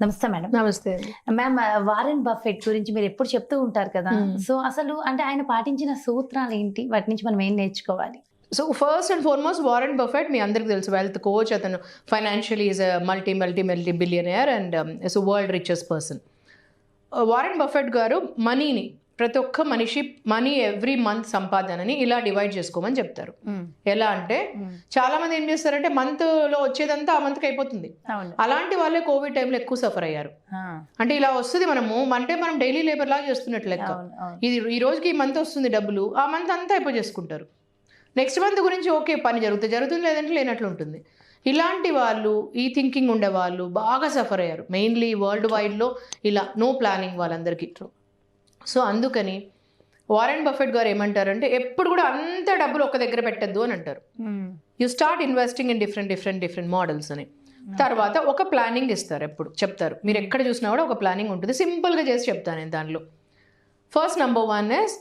నమస్తే మేడం. నమస్తే. Ma'am, Warren Buffett గురించి మీరు ఎప్పుడు చెప్తూ ఉంటారు కదా. సో అసలు అంటే ఆయన పాటించిన సూత్రాలు ఏంటి? వాటి నుంచి మనం ఏం నేర్చుకోవాలి? So first and foremost Warren Buffett మీ అందరికి తెలుసు, వెల్త్ కోచ్. అతను financially is multi billionaire and is world richest person. Warren Buffett గారు మనీని, ప్రతి ఒక్క మనీ ఎవ్రీ మంత్ సంపాదనని ఇలా డివైడ్ చేసుకోమని చెప్తారు. ఎలా అంటే చాలా మంది ఏం చేస్తారంటే మంత్ లో వచ్చేదంతా ఆ మంత్కి అయిపోతుంది. అలాంటి వాళ్ళే కోవిడ్ టైంలో ఎక్కువ సఫర్ అయ్యారు. అంటే ఇలా వస్తుంది, మనం డైలీ లేబర్ లాగా చేస్తున్నట్టు లెక్క. ఇది ఈ రోజుకి ఈ మంత్ వస్తుంది డబ్బులు, ఆ మంత్ అంతా అయిపో చేసుకుంటారు. నెక్స్ట్ మంత్ గురించి ఓకే పని జరుగుతుంది, లేదంటే లేనట్లు ఉంటుంది. ఇలాంటి వాళ్ళు, ఈ థింకింగ్ ఉండే వాళ్ళు బాగా సఫర్ అయ్యారు. మెయిన్లీ వరల్డ్ వైడ్లో ఇలా నో ప్లానింగ్ వాళ్ళందరికీ. సో అందుకని వారెన్ బఫెట్ గారు ఏమంటారంటే ఎప్పుడు కూడా అంత డబ్బులు ఒక దగ్గర పెట్టద్దు అని అంటారు. You start investing in different models అని. తర్వాత ఒక ప్లానింగ్ ఇస్తారు, ఎప్పుడు చెప్తారు. మీరు ఎక్కడ చూసినా కూడా ఒక ప్లానింగ్ ఉంటుంది. సింపుల్గా చేసి చెప్తాను నేను దానిలో. ఫస్ట్ నంబర్ 1 ఇస్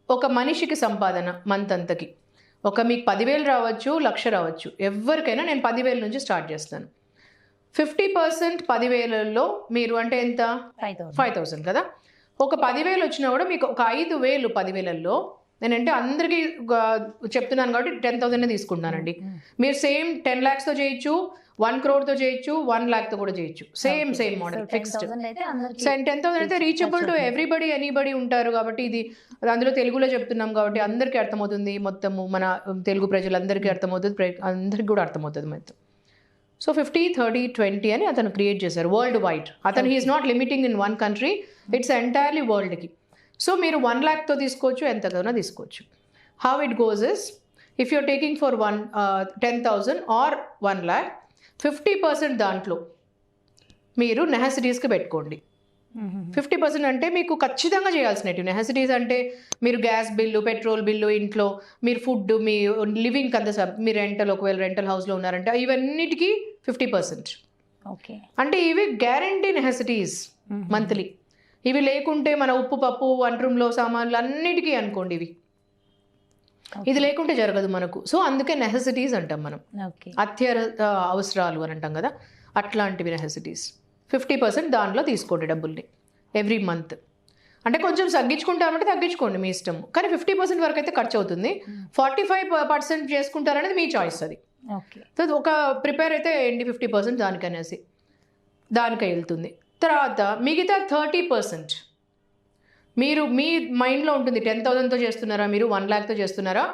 ఒక మనిషికి సంపాదన మంత్ అంతకి మీకు 10,000 రావచ్చు, 1,00,000 రావచ్చు. ఎవరికైనా నేను 10,000 నుంచి స్టార్ట్ చేస్తాను. 50% 10,000లో మీరు అంటే ఎంత? 5,000 కదా. ఒక 10,000 వచ్చినా కూడా మీకు ఒక 5,000 10,000లో నేనంటే అందరికీ చెప్తున్నాను కాబట్టి 10,000 తీసుకుంటున్నానండి. మీరు సేమ్ 10 lakhsతో చేయొచ్చు, 1 crore చేయొచ్చు, 1 lakh కూడా చేయొచ్చు. Same model fixed. 10,000 అయితే రీచబుల్ టు ఎనీబడి ఉంటారు కాబట్టి ఇది అందులో తెలుగులో చెప్తున్నాం కాబట్టి అందరికీ అర్థమవుతుంది. మొత్తము మన తెలుగు ప్రజలందరికీ అర్థమవుతుంది, అందరికీ కూడా అర్థమవుతుంది మొత్తం. సో 50, 30, 20 అని అతను క్రియేట్ చేశారు వరల్డ్ వైడ్. అతను he is not limiting in one country, it's entirely వరల్డ్కి. సో మీరు 1 lakhతో తీసుకోవచ్చు, ఎంతగానో తీసుకోవచ్చు. How it goes is, if your taking for 10,000 or 1 lakh, 50% దాంట్లో మీరు నెసెసిటీస్కి పెట్టుకోండి. 50% అంటే మీకు ఖచ్చితంగా చేయాల్సినవి నెసెసిటీస్ అంటే మీరు గ్యాస్ బిల్లు, పెట్రోల్ బిల్లు, ఇంట్లో మీరు ఫుడ్, మీ లివింగ్ అంత, మీరు ఒకవేళ రెంటల్ హౌస్లో ఉన్నారంటే ఇవన్నిటికీ 50%. ఓకే. అంటే ఇవి గ్యారంటీ నెసెసిటీస్ మంత్లీ. ఇవి లేకుంటే మన ఉప్పు పప్పు వంట రూమ్లో సామాన్లు అన్నిటికీ అనుకోండి, ఇది లేకుంటే జరగదు మనకు. సో అందుకే నెసెసిటీస్ అంటాం మనం, అత్యవసర అవసరాలు అని అంటాం కదా, అట్లాంటివి నెసెసిటీస్. 50% దాంట్లో తీసుకోండి డబ్బుల్ని ఎవ్రీ మంత్. అంటే కొంచెం తగ్గించుకుంటారంటే తగ్గించుకోండి మీ ఇష్టం, కానీ 50% వరకు అయితే ఖర్చు అవుతుంది. 45% చేసుకుంటారనేది మీ చాయిస్. అది ఒక ప్రిపేర్ అయితే ఏంటి 50% దానికై వెళ్తుంది. తర్వాత మిగతా 30% మీరు మీ మైండ్లో ఉంటుంది. 10,000తో చేస్తున్నారా, మీరు 1 lakhతో చేస్తున్నారా,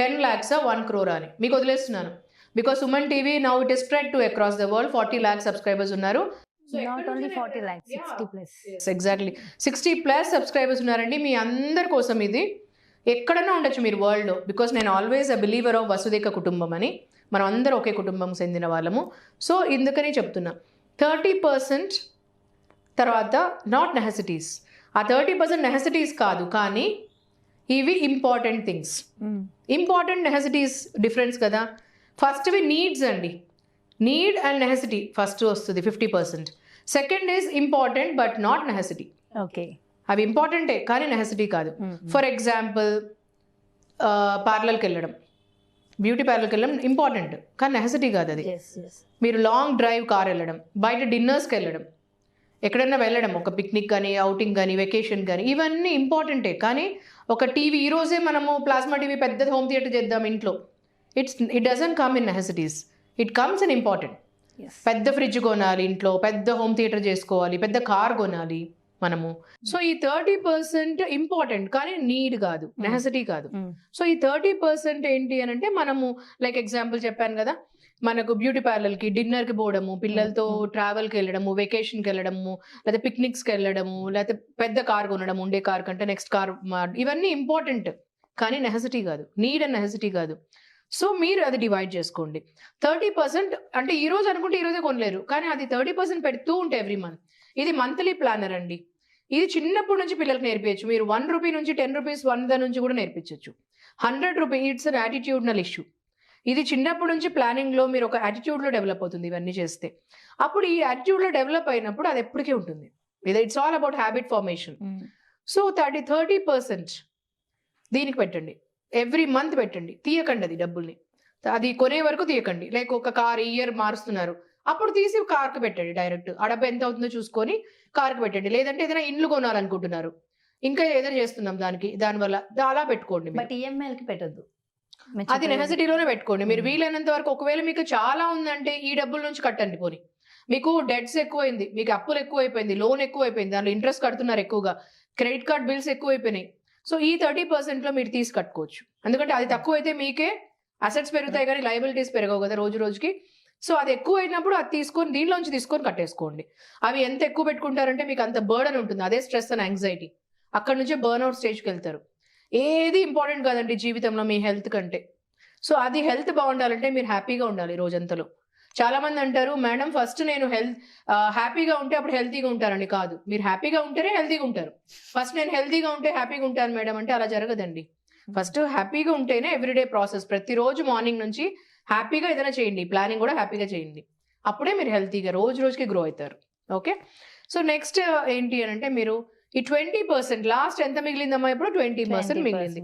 10 lakhs 1 crore అని మీకు వదిలేస్తున్నాను. Because Suman TV now it is spread to across the world. 40 lakh subscribers ఉన్నారు. Not only 40 lakhs, 60 plus. Yes, exactly. 60+ subscribers ఉన్నారండి. మీ అందరి కోసం ఇది. ఎక్కడైనా ఉండొచ్చు మీరు వరల్డ్లో. బికాస్ నేను ఆల్వేస్ అ బిలీవర్ ఆఫ్ వసుదైక కుటుంబం అని. మనం అందరూ ఒకే కుటుంబం చెందిన వాళ్ళము. సో ఇందుకని చెప్తున్నా 30% తర్వాత నాట్ నెసెసిటీస్. ఆ 30% నెసెసిటీస్ కాదు, కానీ ఇవి important things. Important necessities difference కదా. ఫస్ట్వి నీడ్స్ అండి. నీడ్ అండ్ నెసెసిటీ ఫస్ట్ వస్తుంది 50%. Second is important but not necessity. Okay. అవి ఇంపార్టెంటే కానీ నెసెసిటీ కాదు. ఫర్ ఎగ్జాంపుల్ పార్లర్కి వెళ్ళడం, బ్యూటీ పార్లర్కి వెళ్ళడం ఇంపార్టెంట్ కానీ నెసెసిటీ కాదు అది. మీరు లాంగ్ డ్రైవ్ కార్ వెళ్ళడం, బయట డిన్నర్స్కి వెళ్ళడం, ఎక్కడైనా వెళ్ళడం, ఒక పిక్నిక్ కానీ, అవుటింగ్ కానీ, వెకేషన్ కానీ, ఇవన్నీ ఇంపార్టెంటే. కానీ ఒక టీవీ, ఈరోజే మనము ప్లాస్మా టీవీ పెద్ద హోమ్ థియేటర్ చేద్దాం ఇంట్లో, it doesn't come in necessities, it comes in important. పెద్ద ఫ్రిడ్జ్ కొనాలి ఇంట్లో, పెద్ద హోమ్ థియేటర్ చేసుకోవాలి, పెద్ద కార్ కొనాలి మనము. సో ఈ 30% ఇంపార్టెంట్ కానీ నీడ్ కాదు, నెసెసిటీ కాదు. సో ఈ 30% ఏంటి అని అంటే మనము లైక్ ఎగ్జాంపుల్ చెప్పాను కదా, మనకు బ్యూటీ పార్లర్కి, డిన్నర్కి పోవడము, పిల్లలతో ట్రావెల్కి వెళ్ళడము, వెకేషన్కి వెళ్ళడము, లేకపోతే పిక్నిక్స్కి వెళ్ళడము, లేకపోతే పెద్ద కార్ కొనడం, ఉండే కార్ కంటే నెక్స్ట్ కార్, ఇవన్నీ ఇంపార్టెంట్ కానీ నెసెసిటీ కాదు, నీడ్ అండ్ నెసెసిటీ కాదు. సో మీరు అది డివైడ్ చేసుకోండి. 30% అంటే ఈ రోజు అనుకుంటే ఈ రోజే కొనలేరు, కానీ అది 30% పెడుతూ ఉంటే ఎవ్రీ మంత్. ఇది మంత్లీ ప్లానర్ అండి. ఇది చిన్నప్పటి నుంచి పిల్లలకు నేర్పించచ్చు. మీరు 1 rupee నుంచి 10 rupees 100 నుంచి కూడా నేర్పించవచ్చు. 100 rupees it's an attitudinal issue. ఇది చిన్నప్పటి నుంచి ప్లానింగ్లో మీరు ఒక యాటిట్యూడ్లో డెవలప్ అవుతుంది ఇవన్నీ చేస్తే. అప్పుడు ఈ యాటిట్యూడ్లో డెవలప్ అయినప్పుడు అది ఎప్పటికీ ఉంటుంది. It's all about habit formation. So 30% దీనికి పెట్టండి, ఎవ్రీ మంత్ పెట్టండి. తీయకండి అది డబ్బుల్ని, అది కొనే వరకు తీయకండి. లైక్ ఒక కార్ ఇయర్ మారుస్తున్నారు, అప్పుడు తీసి కార్కు పెట్టండి డైరెక్ట్. ఆ డబ్బు ఎంత అవుతుందో చూసుకొని కార్కు పెట్టండి. లేదంటే ఏదైనా ఇండ్లు కొనాలనుకుంటున్నారు, ఇంకా ఏదైనా చేస్తున్నాం దానివల్ల అలా పెట్టుకోండి. బట్ ఈఎంఐలకి పెట్టొద్దు, అది నెసెసిటీలోనే పెట్టుకోండి. మీరు వీలైనంత వరకు. ఒకవేళ మీకు చాలా ఉందంటే ఈ డబ్బుల నుంచి కట్టండి. పోనీ మీకు డెట్స్ ఎక్కువైంది, మీకు అప్పులు ఎక్కువైపోయింది, లోన్ ఎక్కువైపోయింది, దాంట్లో ఇంట్రెస్ట్ కడుతున్నారు ఎక్కువగా, క్రెడిట్ కార్డ్ బిల్స్ ఎక్కువైపోయినాయి, సో ఈ 30% మీరు తీసి కట్టుకోవచ్చు. ఎందుకంటే అది తక్కువైతే మీకే అసెట్స్ పెరుగుతాయి కానీ లయబిలిటీస్ పెరగవు కదా రోజు రోజుకి. సో అది ఎక్కువ అయినప్పుడు అది తీసుకొని దీనిలోంచి తీసుకొని కట్టేసుకోండి. అవి ఎంత ఎక్కువ పెట్టుకుంటారంటే మీకు అంత బర్డన్ ఉంటుంది. అదే స్ట్రెస్ అండ్ యాంగ్జైటీ. అక్కడ నుంచే బర్న్అవుట్ స్టేజ్కి వెళ్తారు. ఏది ఇంపార్టెంట్ కాదండి జీవితంలో మీ హెల్త్ కంటే. సో అది హెల్త్ బాగుండాలంటే మీరు హ్యాపీగా ఉండాలి రోజంతలో. చాలా మంది అంటారు, మేడం ఫస్ట్ నేను హ్యాపీగా ఉంటే అప్పుడు హెల్తీగా ఉంటారని. కాదు, మీరు హ్యాపీగా ఉంటేనే హెల్తీగా ఉంటారు. ఫస్ట్ నేను హెల్తీగా ఉంటే హ్యాపీగా ఉంటాను మేడం అంటే అలా జరగదండి. ఫస్ట్ హ్యాపీగా ఉంటేనే ఎవ్రీడే ప్రాసెస్. ప్రతిరోజు మార్నింగ్ నుంచి హ్యాపీగా ఏదైనా చేయండి, ప్లానింగ్ కూడా హ్యాపీగా చేయండి. అప్పుడే మీరు హెల్తీగా రోజు రోజుకి గ్రో అవుతారు. ఓకే, సో నెక్స్ట్ ఏంటి అని అంటే మీరు ఈ 20% లాస్ట్ ఎంత మిగిలిందమ్మా? ఇప్పుడు 20% మిగిలింది.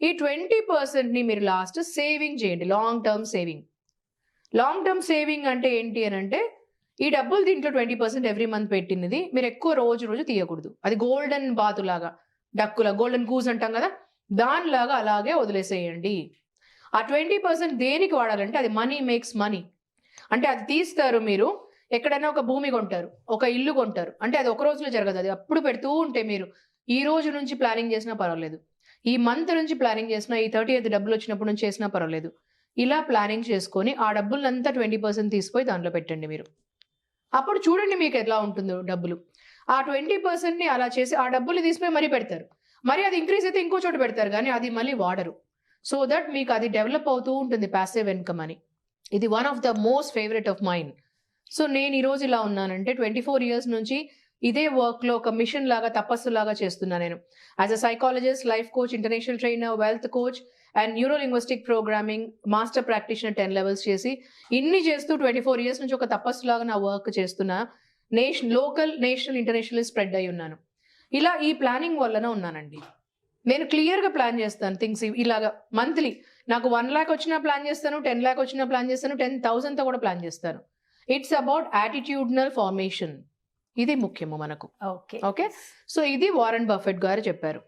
ఈ 20% ని మీరు లాస్ట్ సేవింగ్ చేయండి. Long term saving. Long term saving అంటే ఏంటి అని అంటే ఈ డబ్బులు దీంట్లో 20% ఎవ్రీ మంత్ పెట్టినది మీరు ఎక్కువ రోజు రోజు తీయకూడదు. అది గోల్డెన్ బాతు లాగా, డక్కుల గోల్డెన్ గూస్ అంటాం కదా, దానిలాగా అలాగే వదిలేసేయండి. ఆ 20% దేనికి వాడాలంటే అది మనీ మేక్స్ మనీ. అంటే అది తీస్తారు మీరు, ఎక్కడైనా ఒక భూమి కొంటారు, ఒక ఇల్లు కొంటారు, అంటే అది ఒక రోజులో జరగదు. అది అప్పుడు పెడుతూ ఉంటే మీరు ఈ రోజు నుంచి ప్లానింగ్ చేసినా పర్వాలేదు, ఈ మంత్ నుంచి ప్లానింగ్ చేసినా, ఈ 30th డబ్బులు వచ్చినప్పుడు నుంచి చేసినా పర్వాలేదు. ఇలా ప్లానింగ్ చేసుకొని ఆ డబ్బులంతా 20% తీసిపోయి దాంట్లో పెట్టండి మీరు. అప్పుడు చూడండి మీకు ఎలా ఉంటుందో డబ్బులు. ఆ 20%ని అలా చేసి ఆ డబ్బులు తీసిపోయి మరీ పెడతారు. మరి అది ఇంక్రీజ్ అయితే ఇంకో చోట పెడతారు కానీ అది మళ్ళీ వాడరు. సో దట్ మీకు అది డెవలప్ అవుతూ ఉంటుంది ప్యాసివ్ ఇన్కమ్ అని. ఇది one of the most favourite of mine. So నేను ఈరోజు ఇలా ఉన్నానంటే 24 years నుంచి ఇదే వర్క్లో ఒక మిషన్ లాగా, తపస్సు లాగా చేస్తున్నా నేను. As a psychologist, life coach, international trainer, wealth coach and neuro linguistic programming master practitioner 10 levels చేసి ఇన్ని చేస్తూ 24 years నుంచి ఒక తపస్సు లాగా నా వర్క్ చేస్తున్నా. లోకల్, నేషనల్, ఇంటర్నేషనల్ స్ప్రెడ్ అయి ఉన్నాను. ఇలా ఈ ప్లానింగ్ వల్లనే ఉన్నానండి. నేను క్లియర్గా ప్లాన్ చేస్తాను థింగ్స్ ఇలాగా. మంత్లీ నాకు 1 lakh వచ్చినా ప్లాన్ చేస్తాను, 10 lakh వచ్చినా ప్లాన్ చేస్తాను, 10,000తో కూడా ప్లాన్ చేస్తాను. It's about attitudinal formation. ఇది ముఖ్యము మనకు. ఓకే, సో ఇది వారెన్ బఫెట్ గారు చెప్పారు.